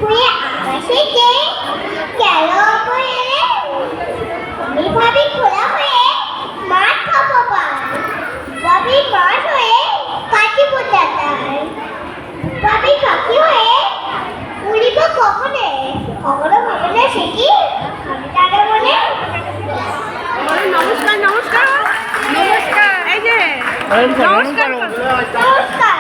হয়ে আকাশে কে গেল বয়ে আমি ভাবি খোলা হয়ে মাঠ খাবো ভাবি মাঠ হয়ে কাটিব দাতার ভাবি পাখি হয়ে উড়িব কখনে কখনো ভাবে না সে কি আমি তারা বলে নমস্কার নমস্কার নমস্কার এই যে নমস্কার নমস্কার।